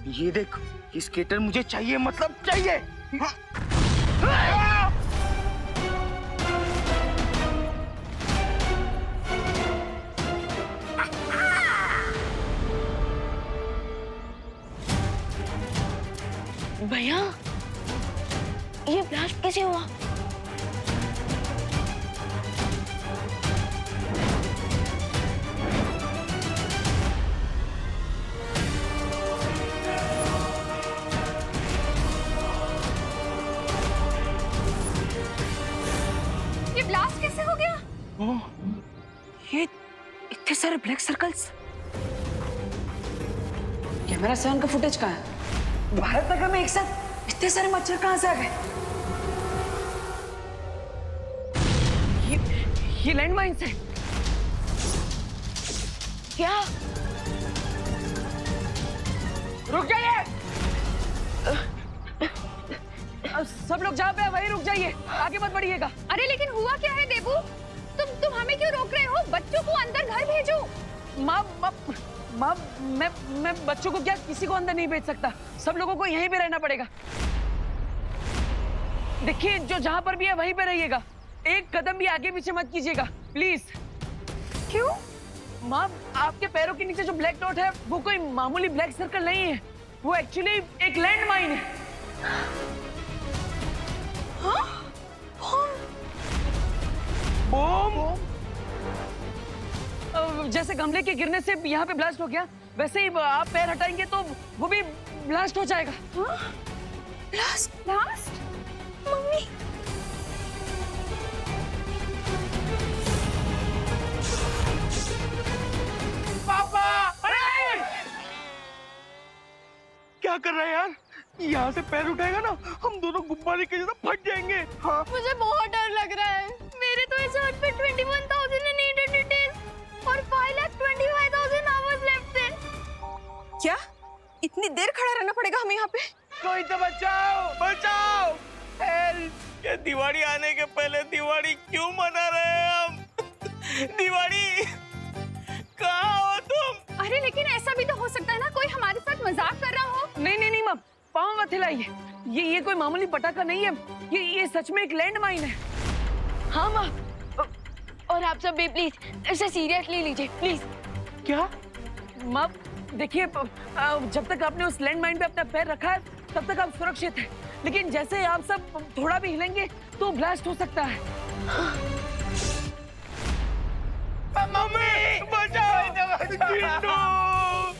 ये देख, ये स्केटर मुझे चाहिए, मतलब चाहिए। भैया, ये ब्लास्ट कैसे हुआ? ये ब्लास्ट कैसे हो गया? ये इतने सारे ब्लैक सर्कल्स। कैमरा 7 का फुटेज कहाँ है? भारत नगर में एक साथ इतने सारे मच्छर कहाँ से आ गए? ये लैंडमाइंस है। क्या? रुक जाइए। सब लोग जहाँ पे हैं वहीं रुक जाइए, आगे मत बढ़िएगा। अरे लेकिन हुआ क्या है देबू? तुम हमें क्यों रोक रहे हो? बच्चों को अंदर घर भेजो। माँ, मैं बच्चों को क्या किसी को अंदर नहीं भेज सकता। सब लोगों को यहीं पे रहना पड़ेगा। देखिए, जो जहाँ पर भी है वहीं पे रहिएगा। एक कदम भी आगे पीछे मत कीजिएगा, प्लीज। क्यों? माँ, आपके पैरों के नीचे जो ब्लैक डॉट है वो कोई मामूली ब्लैक सर्कल नहीं है, वो एक्चुअली एक लैंड माइन है। हाँ? बम? जैसे गमले के गिरने से यहाँ पे ब्लास्ट हो गया, वैसे ही आप पैर हटाएंगे तो वो भी ब्लास्ट हो जाएगा। ब्लास्ट? ब्लास्ट? मम्मी, पापा! अरे! क्या कर रहा है यार? यहाँ से पैर उठाएगा ना, हम दोनों गुब्बारे के जैसा फट जाएंगे। हाँ। मुझे बहुत डर लग रहा है। मेरे तो इस हाथ पे 21,800 डेज और 5,25,000 आवर्स लेफ्ट हैं। क्या? इतनी देर खड़ा रहना पड़ेगा हमें यहाँ पे? कोई तो बचाओ, बचाओ! हेल्प! ये दिवाली आने के पहले दिवाली क्यों मना रहे हैं हम? दिवाली, कहाँ हो तुम? अरे लेकिन ऐसा भी तो हो सकता है ना, कोई हमारे साथ मजाक कर रहा हो। नहीं माँ, पाँव मत हिलाइए। ये कोई मामूली पटाखा नहीं है, ये सच में एक लैंड माइन है। हाँ माँ, और आप सब भी प्लीज इसे सीरियसली लीजिए, प्लीज। क्या? माँ देखिए, जब तक आपने उस लैंड माइन पे अपना पैर रखा है तब तक आप सुरक्षित हैं, लेकिन जैसे आप सब थोड़ा भी हिलेंगे तो ब्लास्ट हो सकता है। मम्मी, बचाओ! चिंटू!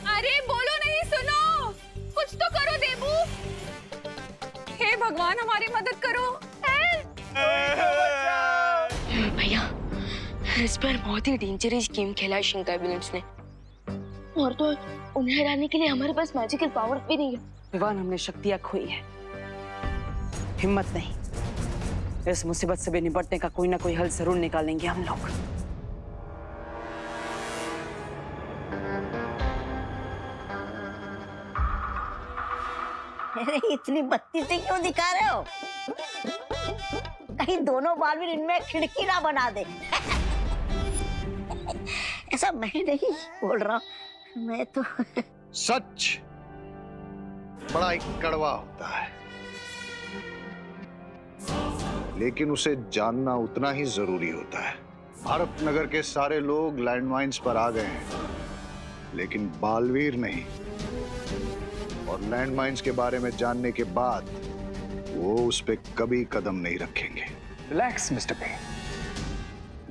अरे बोलो नहीं, सुनो, कुछ तो करो देबू। हे भगवान, हमारी मदद करो। भैया, इस पर बहुत ही डेंजरस गेम खेला है शिंका विलेंस ने, और तो उन्हें हराने के लिए हमारे पास मैजिकल पावर भी नहीं है। विवान, हमने शक्तियां खोई है, हिम्मत नहीं। इस मुसीबत से भी निपटने का कोई ना कोई हल जरूर निकालेंगे हम लोग। अरे इतनी बत्ती से क्यों दिखा रहे हो? कहीं दोनों बालवीर इनमें खिड़की ना बना दे। ऐसा मैं नहीं बोल रहा, मैं तो सच बड़ा ही कड़वा होता है, लेकिन उसे जानना उतना ही जरूरी होता है। भारत नगर के सारे लोग लैंडमाइंस पर आ गए हैं, लेकिन बालवीर नहीं। और लैंडमाइंस के बारे में जानने के बाद वो उस पे कभी कदम नहीं रखेंगे। रिलैक्स मिस्टर पे।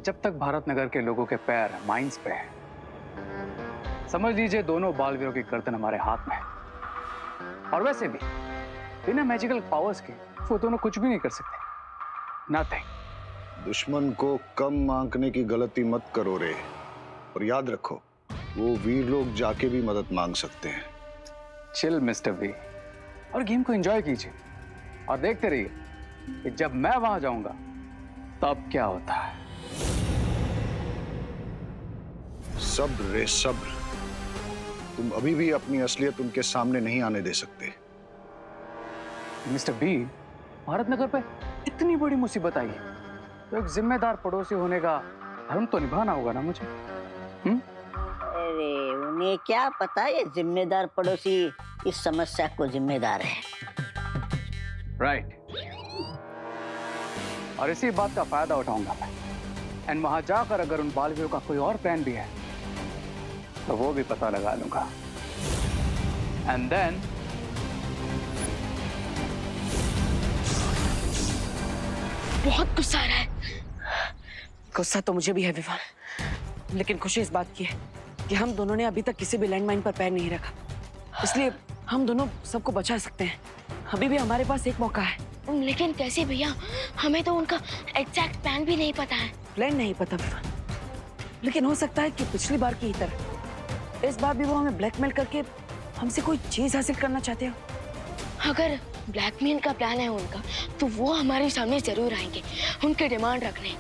जब तक भारत नगर के लोगों के पैर माइंस पे हैं, समझ लीजिए दोनों बालवीरों की गर्दन हमारे हाथ में है। और वैसे भी बिना मैजिकल पावर्स के वो दोनों कुछ भी नहीं कर सकते। नथिंग। दुश्मन को कम आंकने की गलती मत करो रे। और याद रखो, वो वीर लोग जाके भी मदद मांग सकते हैं। चिल मिस्टर वी, और गेम को एंजॉय कीजिए और देखते रहिए कि जब मैं वहां जाऊंगा तब क्या होता है। सब्र रे सब्र, तुम अभी भी अपनी असलियत उनके सामने नहीं आने दे सकते। मिस्टर बी, भारत नगर पे इतनी बड़ी मुसीबत आई है तो एक जिम्मेदार पड़ोसी होने का धर्म तो निभाना होगा ना मुझे। अरे उन्हें क्या पता ये जिम्मेदार पड़ोसी इस समस्या को जिम्मेदार है। राइट। और इसी बात का फायदा उठाऊंगा मैं। एंड वहां जाकर अगर उन बालवीरों का कोई और प्लान भी है तो वो भी पता लगा लूंगा। एंड देन बहुत गुस्सा आ रहा है। गुस्सा तो मुझे भी है विवान, लेकिन खुशी इस बात की है कि हम दोनों ने अभी तक किसी भी लैंडमाइन पर पैर नहीं रखा, इसलिए हम दोनों सबको बचा सकते हैं। अभी भी हमारे पास एक मौका है। लेकिन कैसे भैया, हमें तो उनका एग्जैक्ट प्लान भी नहीं पता है। प्लान नहीं पता विवान, लेकिन हो सकता है कि पिछली बार की ही तरह इस बार भी वो हमें ब्लैकमेल करके हमसे कोई चीज हासिल करना चाहते हो। अगर ब्लैकमेल का प्लान है उनका, तो वो हमारे सामने जरूर आएंगे उनके डिमांड रखने।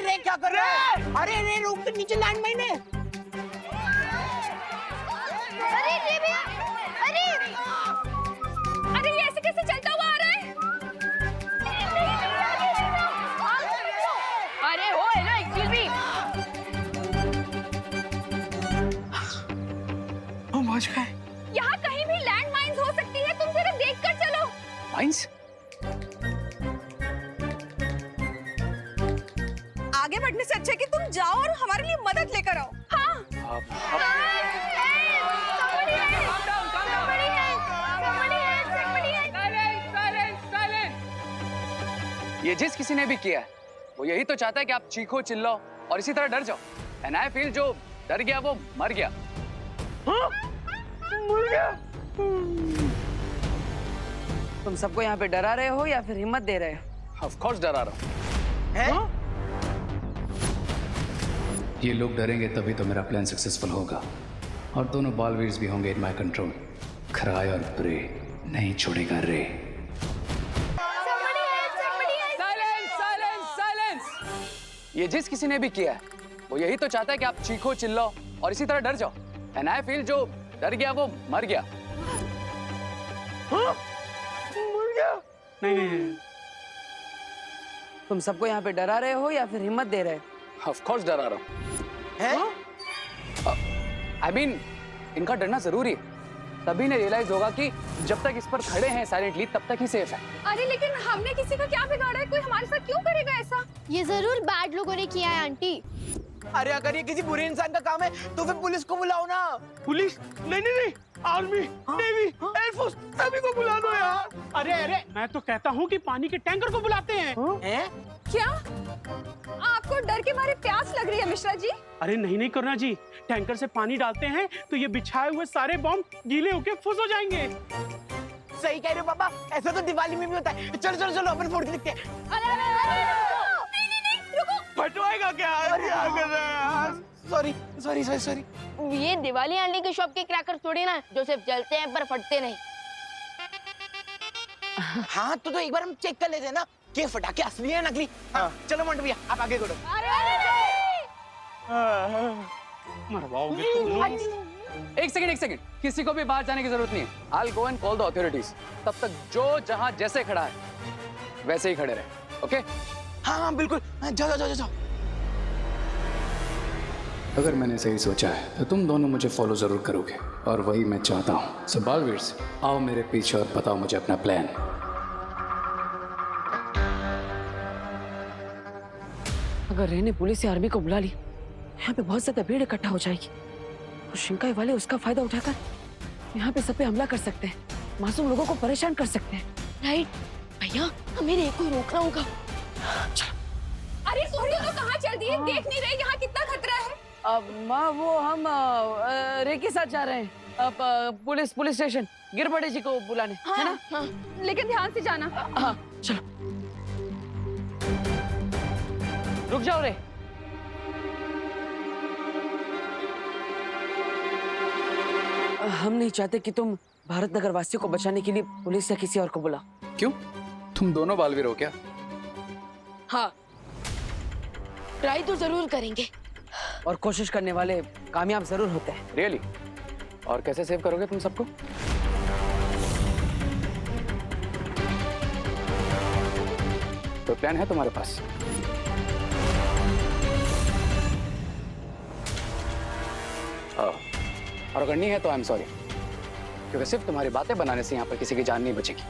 रे क्या कर रहा है? अरे रे रुक, तो नीचे लैंडमाइन है। अरे रे भैया, अरे अरे ये ऐसे कैसे चलता हुआ आ रहा है? अरे हो हेलो, एक्सक्यूज मी। हम पहुंच गए। यहाँ कहीं भी लैंड माइन्स हो सकती है, तुम सिर्फ देख कर चलो। माइंस? आगे बढ़ने से अच्छा है कि तुम जाओ और हमारे लिए मदद लेकर आओ। हाँ। ये जिस किसी ने भी किया है वो यही तो चाहता है कि आप चीखो चिल्लाओ और इसी तरह डर जाओ। एंड आई फील जो डर गया वो मर गया। मर गया। तुम सबको यहाँ पे डरा रहे हो या फिर हिम्मत दे रहे हो? ऑफ कोर्स डरा रहा हूँ। हैं? ये लोग डरेंगे तभी तो मेरा प्लान सक्सेसफुल होगा और दोनों बालवीर्स भी होंगे इन माय कंट्रोल। खराय और प्रे नहीं छोड़ेगा रे। Silence silence silence. ये जिस किसी ने भी किया है वो यही तो चाहता है कि आप चीखो चिल्लाओ और इसी तरह डर जाओ। एंड आई फील जो डर गया वो मर गया। मर गया? नहीं। तुम सबको यहाँ पे डरा रहे हो या फिर हिम्मत दे रहे हो? ऑफ कोर्स डरा रहा हूँ। आई मीन इनका डरना जरूरी है, तभी ने रियलाइज होगा कि जब तक इस पर खड़े हैं साइलेंटली तब तक ही सेफ है। अरे लेकिन हमने किसी का क्या बिगाड़ा है? कोई हमारे साथ क्यों करेगा ऐसा? ये जरूर बैड लोगों ने किया है आंटी। अरे अगर ये किसी बुरे इंसान का काम है तो फिर पुलिस को बुलाओ ना। पुलिस? नहीं, आर्मी, नेवी, एयरफोर्स सभी को बुला दो यार। अरे मैं तो कहता हूँ कि पानी के टैंकर को बुलाते हैं। हैं? क्या? आपको डर के मारे प्यास लग रही है मिश्रा जी? अरे नहीं करुणा जी, टैंकर से पानी डालते हैं तो ये बिछाए हुए सारे बॉम्ब गीले होके फुस हो जाएंगे। सही कह रहे हो पापा, ऐसा तो दिवाली में भी होता है। चलो अपन फोड़ के दिखते हैं। अरे नहीं, रुको। फटवाएगा क्या? अरे क्या कर रहा है यार? सॉरी। ये दिवाली आने की शॉप के क्रैकर थोड़ी ना जो सिर्फ जलते हैं पर फटते नहीं। हाँ तो एक बार हम चेक कर लेते हैं ना कि फटाके असली है नकली। हाँ। चलो मंटू भैया आप आगे करो। मरवाओगे तुम। एक सेकंड, किसी को भी बाहर जाने की जरूरत नहीं है। I'll go and call the authorities। तब तक जो जहां जैसे खड़ा है वैसे ही खड़े रहे। ओके? हाँ बिल्कुल। जाओ। अगर मैंने सही सोचा है तो तुम दोनों मुझे फॉलो जरूर करोगे और वही मैं चाहता हूँ। सो बालवीर्स आओ मेरे पीछे और बताओ मुझे अपना प्लान। अगर रे ने पुलिस या आर्मी को बुला ली, यहाँ पे बहुत ज्यादा भीड़ इकट्ठा हो जाएगी और शिंकाई वाले उसका फायदा उठाकर यहाँ पे सब पे हमला कर सकते हैं, मासूम लोगों को परेशान कर सकते हैं। राइट भैया, हमें रे को रोकना होगा। अरे सोनिया तो कहाँ चल दी है? देख नहीं रहे यहाँ कितना खतरा है? अब माँ वो हम रे के साथ जा रहे हैं अब पुलिस स्टेशन गिरबड़े जी को बुलाने। है ना? हाँ। लेकिन ध्यान से जाना। हाँ चलो। रुक जाओ रे। हम नहीं चाहते कि तुम भारत नगर वासियों को बचाने के लिए पुलिस या किसी और को बुलाओ। क्यों? तुम दोनों बालवीर हो क्या? हाँ, ट्राई तो जरूर करेंगे और कोशिश करने वाले कामयाब जरूर होते हैं। रियली? और कैसे सेव करोगे तुम सबको? कोई प्लान है तुम्हारे पास? और अगर नहीं है तो आई एम सॉरी, क्योंकि सिर्फ तुम्हारी बातें बनाने से यहाँ पर किसी की जान नहीं बचेगी।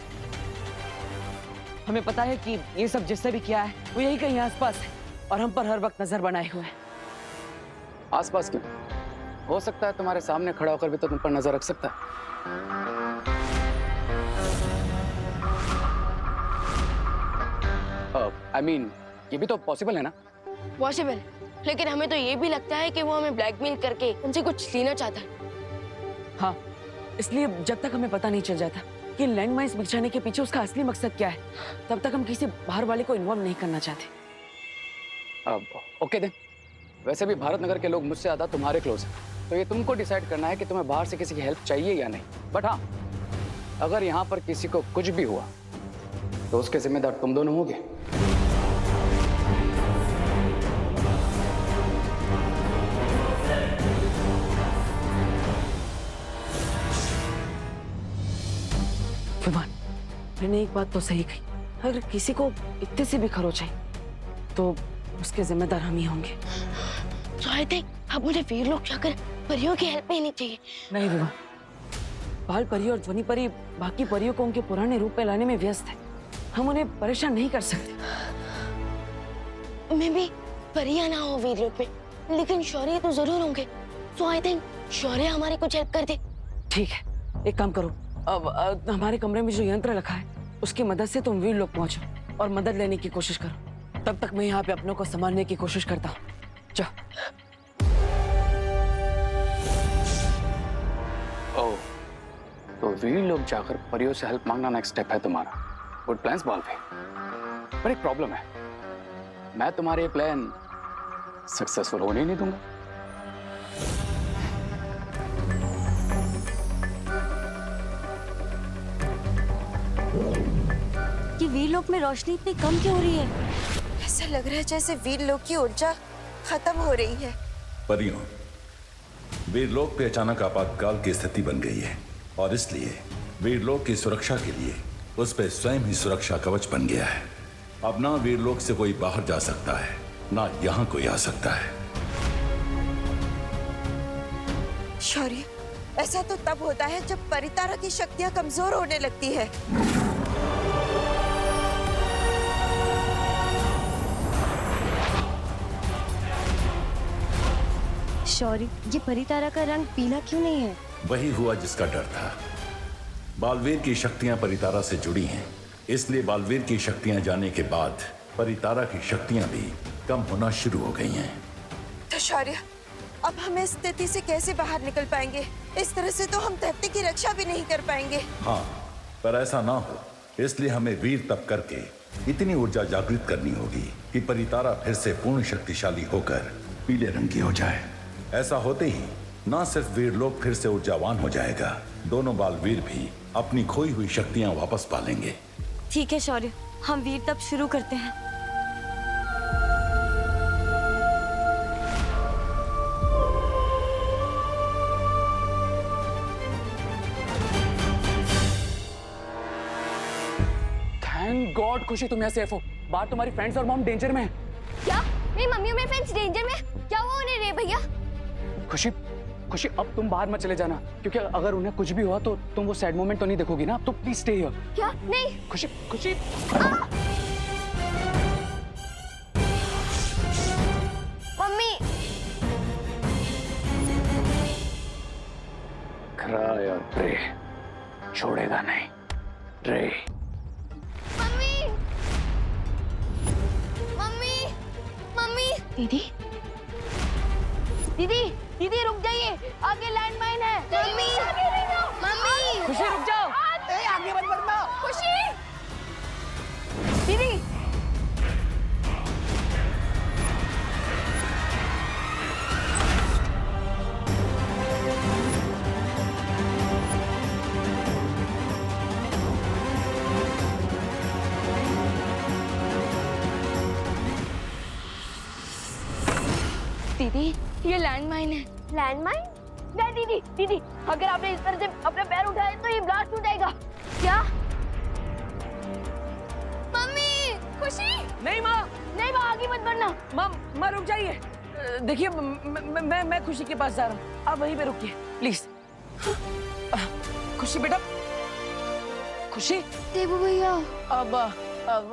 हमें पता है कि ये सब जिसने भी किया है वो यही कहीं आसपास है और हम पर हर वक्त नजर बनाए हुए है। आसपास क्यों? हो सकता है तुम्हारे सामने खड़ा होकर भी तो तुम पर नजर रख सकता है। आई मीन ये भी तो पॉसिबल है ना? पॉसिबल, लेकिन हमें तो ये भी लगता है कि वो हमें ब्लैकमेल करके उनसे कुछ लेना चाहता है। हाँ, इसलिए जब तक हमें पता नहीं चल जाता कि लैंड माइन्स बिछाने के पीछे उसका असली मकसद क्या है, तब तक हम किसी बाहर वाले को इन्वॉल्व नहीं करना चाहते। ओके देन, वैसे भी भारत नगर के लोग मुझसे ज्यादा तुम्हारे क्लोज हैं, तो ये तुमको डिसाइड करना है कि तुम्हें बाहर से किसी की हेल्प चाहिए या नहीं। बट हाँ, अगर यहाँ पर किसी को कुछ भी हुआ तो उसके जिम्मेदार तुम दोनों होगे। विमान, मैंने एक बात तो सही कही, अगर किसी को इतने से भी खरोच आई तो उसके जिम्मेदार हम ही होंगे। तो आई थिंक अब मुझे वीर लोग जाकर परियों की हेल्प लेनी चाहिए। नहीं विमान, बाल परी और ध्वनि परी बाकी परियों को उनके पुराने रूप में लाने में व्यस्त है। हम उन्हें परेशान नहीं कर सकते। मैं भी परियां ना हो वीर लोग में, लेकिन शौर्य तो जरूर होंगे। सो आई थिंक शौर्य हमारी कुछ हेल्प कर दे। ठीक है, एक काम करो, अब हमारे कमरे में जो यंत्र रखा है उसकी मदद से तुम वीर लोग पहुंचो और मदद लेने की कोशिश करो। तब तक मैं यहाँ पे अपनों को संभालने की कोशिश करता हूँ। जाओ। ओह, तो वीर लोग जाकर परियों से हेल्प मांगना नेक्स्ट स्टेप है तुम्हारा। गुड प्लान्स बालवी, पर एक प्रॉब्लम है, मैं तुम्हारे प्लान सक्सेसफुल होने ही नहीं दूंगा। कि वीर लोक में रोशनी इतनी कम क्यों हो रही है? ऐसा लग रहा है जैसे वीर लोक की ऊर्जा खत्म हो रही है। परियों, वीरलोक पे अचानक आपातकाल की स्थिति बन गई है और इसलिए वीरलोक की सुरक्षा के लिए उस पे स्वयं ही सुरक्षा कवच बन गया है। अब ना वीरलोक से कोई बाहर जा सकता है, ना यहाँ कोई आ सकता है। शौर्य, ऐसा तो तब होता है जब परितारा की शक्तियां कमजोर होने लगती है। शौर्य, ये परितारा का रंग पीला क्यों नहीं है? वही हुआ जिसका डर था। बालवीर की शक्तियां परितारा से जुड़ी हैं, इसलिए बालवीर की शक्तियां जाने के बाद परितारा की शक्तियां भी कम होना शुरू हो गई हैं। तो शौर्य, अब हम इस स्थिति से कैसे बाहर निकल पाएंगे? इस तरह से तो हम धरती की रक्षा भी नहीं कर पाएंगे। हाँ, पर ऐसा ना हो इसलिए हमें वीर तप करके इतनी ऊर्जा जागृत करनी होगी कि परितारा फिर से पूर्ण शक्तिशाली होकर पीले रंग की हो जाए। ऐसा होते ही न सिर्फ वीरलोक फिर से ऊर्जावान हो जाएगा, दोनों बालवीर भी अपनी खोई हुई शक्तियां वापस पा लेंगे। ठीक है शौर्य, हम वीर तप शुरू करते हैं। थैंक गॉड खुशी तुम यहाँ सेफ हो। बाहर तुम्हारी फ्रेंड्स और मॉम डेंजर में है। क्या मेरी मम्मी और मेरे फ्रेंड्स डेंजर में? क्या हुआ उन्हें रे भैया? खुशी, खुशी अब तुम बाहर मत चले जाना, क्योंकि अगर उन्हें कुछ भी हुआ तो तुम वो सैड मोमेंट तो नहीं देखोगी ना। तो प्लीज स्टे हियर। क्या? नहीं। खुशी, खुशी। मम्मी। क्राई और प्रे, छोड़ेगा नहीं रे। Mummy, mummy, mummy. दीदी, दीदी, दीदी रुक जाइए, आगे लैंडमाइन है। Mummy, mummy. खुशी रुक जाओ। आगे मत बढ़ना। खुशी, दीदी। दीदी, ये लैंडमाइन है। लैंडमाइन? नहीं दीदी, दीदी, अगर आपने इस तरह से अपने पैर उठाए तो ये ब्लास्ट हो जाएगा। क्या? मम्मी, खुशी। नहीं माँ, नहीं माँ, आगे मत बढ़ना। माँ रुक जाइए। देखिए मैं खुशी के पास जा रहा हूँ, आप वहीं पे रुकिए प्लीज। खुशी बेटा, खुशी। देवू भैया। अब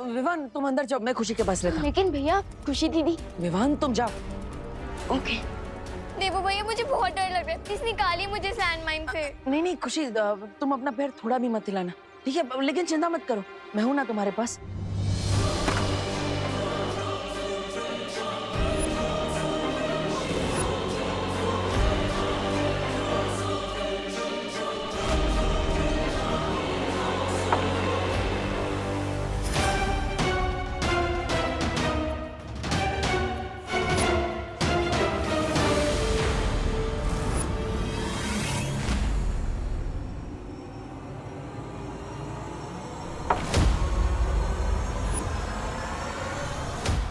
विवान तुम अंदर जाओ, मैं खुशी के पास रहता हूँ। लेकिन भैया, खुशी दीदी। विवान तुम जाओ। ओके। देवू भैया मुझे बहुत डर लग रहा है, प्लीज निकालिए मुझे सैंड माइन से। नहीं खुशी, तुम अपना पैर थोड़ा भी मत हिलाना, ठीक है? लेकिन चिंता मत करो, मैं हूं ना तुम्हारे पास।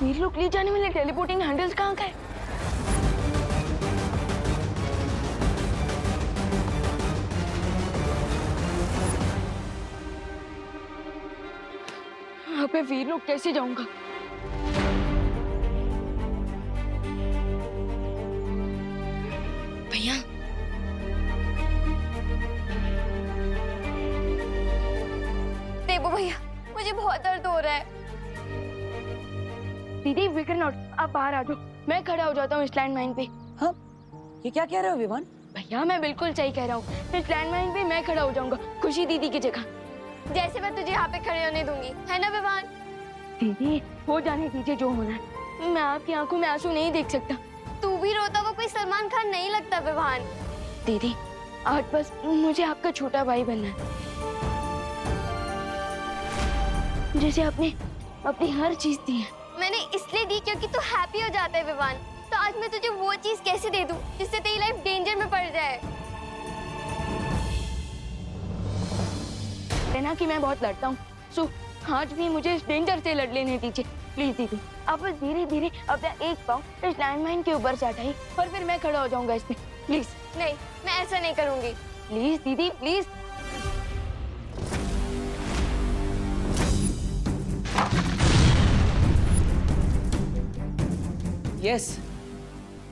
वीर लोग ले जाने वाले टेलीपोर्टिंग हैंडल्स कहाँ गए? यहाँ पे वीर लोग कैसे जाऊंगा? भैया, देवू भैया मुझे बहुत दर्द हो रहा है। दीदी विकर नॉट, आप बाहर आ जाओ, मैं खड़ा हो जाता हूँ इस लैंड माइन पे। हाँ, ये क्या कह रहे हो विवान? भैया मैं बिल्कुल सही कह रहा हूँ, इस लैंड माइन पे मैं खड़ा हो जाऊंगा खुशी दीदी की जगह। जैसे मैं तुझे यहाँ पे खड़े होने दूंगी, है ना विवान? दीदी हो जाने दीजिए जो होना है, मैं आपकी आंखों में आंसू नहीं देख सकता। तू भी रोता हुआ कोई सलमान खान नहीं लगता विवान। दीदी आज बस मुझे आपका छोटा भाई बनना है, जैसे आपने अपनी हर चीज दी है। मैंने इसलिए दी क्योंकि तू हैप्पी हो जाता है विवान। तो आज मैं तुझे वो चीज कैसे दे दूं जिससे तेरी लाइफ डेंजर में पड़ जाए? कहना कि मैं बहुत लड़ता हूँ, सो आज भी मुझे इस डेंजर से लड़ लेने दीजिए प्लीज दीदी। आप बस धीरे धीरे अपना एक पाँव इस लैंडमाइन के ऊपर से हटाइए और फिर मैं खड़ा हो जाऊंगा इसमें, प्लीज। नहीं, मैं ऐसा नहीं करूंगी। प्लीज दीदी please. Yes,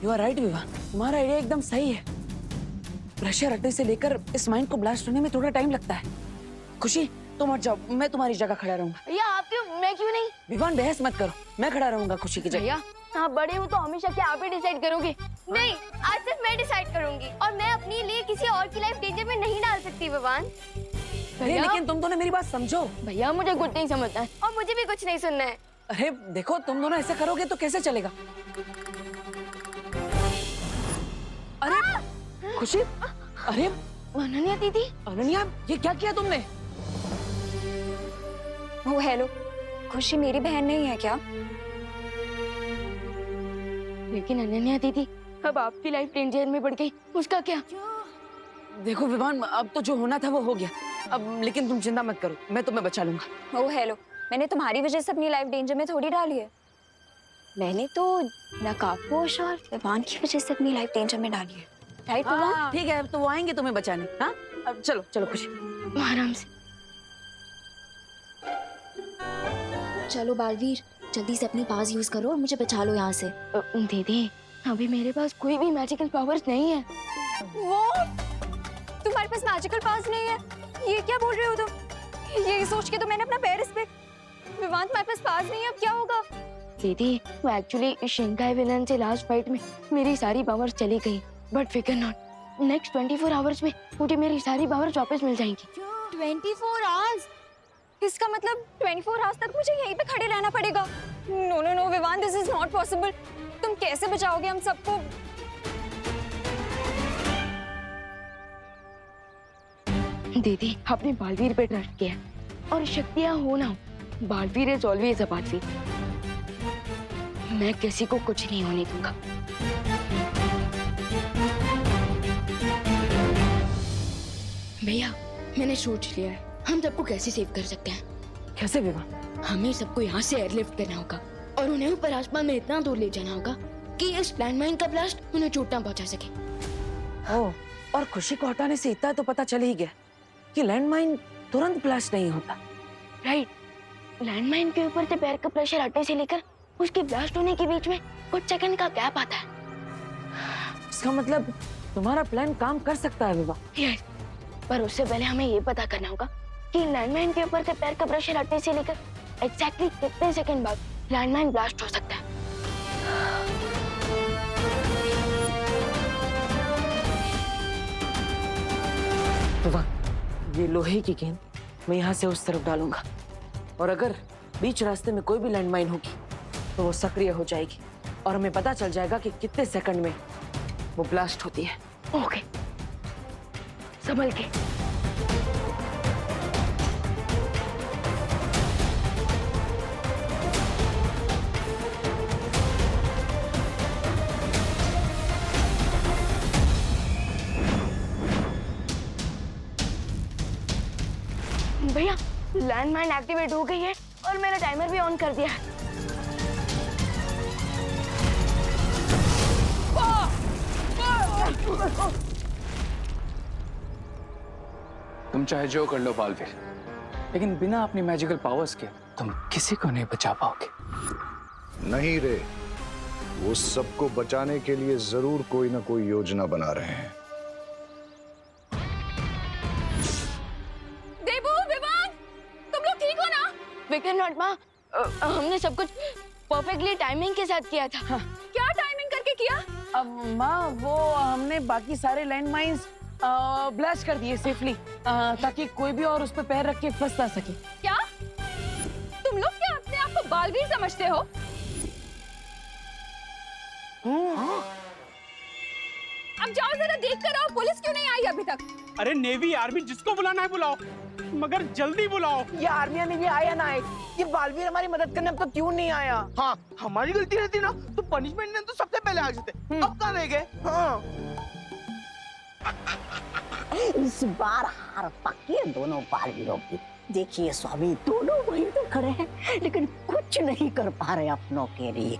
you are right Vivaan, तुम्हारा आइडिया एकदम सही है। प्रेशर हटने से लेकर इस माइंड को ब्लास्ट होने में थोड़ा टाइम लगता है। खुशी तुम हट जाओ, मैं तुम्हारी जगह खड़ा रहूंगा। भैया आप क्यों, मैं क्यों नहीं? विवान बहस मत करो, मैं खड़ा रहूंगा खुशी की जगह। भैया आप बड़े हो तो हमेशा क्या आप ही डिसाइड करोगे? नहीं, आज सिर्फ मैं डिसाइड करूंगी और मैं अपने लिए किसी और की लाइफ डेंजर में नहीं डाल सकती विवान। अरे लेकिन तुम दोनों मेरी बात समझो। भैया मुझे कुछ नहीं समझना है और मुझे भी कुछ नहीं सुनना है। अरे देखो, तुम दोनों ऐसे करोगे तो कैसे चलेगा? अरे खुशी, अरे अनन्या दीदी। अनन्या ये क्या किया तुमने? ओ हेलो, खुशी मेरी बहन नहीं है क्या? लेकिन अनन्या दीदी अब आपकी लाइफ डेंजर में पड़ गई, उसका क्या? देखो विवान, अब तो जो होना था वो हो गया अब, लेकिन तुम चिंता मत करो, मैं तुम्हें बचा लूंगा। ओ हेलो, मैंने तुम्हारी वजह से अपनी लाइफ डेंजर में थोड़ी डाली है। मैंने तो नकाबपोश और विवान की वजह से अपनी लाइफ डेंजर में डाली है, राइट विवान? ठीक है, तो वो आएंगे तुम्हें बचाने। हाँ अब चलो चलो खुशी, आराम से। चलो बालवीर, जल्दी से अपनी पास यूज करो और मुझे बचा लो यहाँ से। दीदी अभी मेरे पास कोई भी मैजिकल पावर्स नहीं है। वो तुम्हारे पास मैजिकल पावर्स नहीं है? ये क्या बोल रहे हो तुम? ये सोच के तो मैंने अपना पैर इस पे। विवान तुम्हारे पास पावर्स नहीं है, अब क्या होगा? दीदी वो एक्चुअली शिंकाई विलन से लास्ट फाइट में मेरी सारी पावर्स चली गई, बट फिकर नॉट, नेक्स्ट 24 आवर्स में मुझे मेरी सारी पावर्स वापस मिल जाएंगी। 24 आवर्स? इसका मतलब 24 आवर्स तक मुझे यहीं पे खड़े रहना पड़ेगा? No no no Vivaan, this is not possible. तुम कैसे बचाओगे हम सबको? दीदी आपने बालवीर पे ट्रस्ट किया और शक्तियां हो ना हो, Baalveer is always a Baalveer. मैं किसी को कुछ नहीं होने दूंगा। भैया मैंने सोच लिया है, हम सबको कैसे सेव कर सकते हैं। कैसे विवान? हमें सबको यहाँ से एयरलिफ्ट करना होगा और उन्हें ऊपर आसमान में इतना दूर ले जाना होगा कि इस लैंडमाइन का ब्लास्ट उन्हें चोट ना पहुंचा सके। ओह, और खुशी को हटाने से इतना तो पता चल ही गया कि लैंडमाइन तुरंत ब्लास्ट नहीं होता। राइट, लैंडमाइन के ऊपर से पैर का प्रेशर हटने से लेकर उसके ब्लास्ट होने के बीच में कुछ सेकंड का गैप आता है। इसका मतलब तुम्हारा प्लान काम कर सकता है विभा। यस, पर उससे पहले हमें ये पता करना होगा कि लैंडमाइन के ऊपर से पैर का प्रेशर हटने से लेकर एग्जैक्टली कितने सेकंड बाद लैंडमाइन ब्लास्ट हो सकता है। विभा, ये लोहे की गेंद मैं यहाँ से उस तरफ डालूंगा और अगर बीच रास्ते में कोई भी लैंडमाइन होगी तो वो सक्रिय हो जाएगी और हमें पता चल जाएगा कि कितने सेकंड में वो ब्लास्ट होती है। ओके, संभल के। भैया, लैंडमाइन एक्टिवेट हो गई है और मेरा टाइमर भी ऑन कर दिया है। तुम चाहे जो कर लो बालवीर, लेकिन बिना अपनी मैजिकल पावर्स के तुम किसी को नहीं बचा पाओगे। नहीं रे, वो सबको बचाने के लिए जरूर कोई ना कोई योजना बना रहे हैं। देवू, विवान, तुम लोग ठीक हो ना? विकर नॉट माँ, हमने सब कुछ परफेक्टली टाइमिंग के साथ किया था। हाँ। क्या टाइमिंग करके किया? अब माँ, वो हमने बाकी सारे लैंडमाइंस ब्लास्ट कर दिए सेफली, ताकि कोई भी और उस पर पैर रख के फंस ना सके। क्या तुम लोग क्या अपने आप को बालवीर समझते हो? अब जाओ जरा देख कर आओ, पुलिस क्यों नहीं आई अभी तक? अरे नेवी आर्मी जिसको बुलाना है बुलाओ, मगर जल्दी बुलाओ। ये आर्मी ने भी आया ना आए, ये बालवीर हमारी मदद करने अब तक क्यों नहीं आया? हाँ, हमारी गलती रहती ना तो पनिशमेंट ने तो सबसे पहले आ जाते। अब कहाँ रह गए? हाँ। इस बार हार पक्की है दोनों बालवीरों की। देखिए स्वामी, दोनों वहीं तो खड़े हैं लेकिन कुछ नहीं कर पा रहे अपनों के लिए।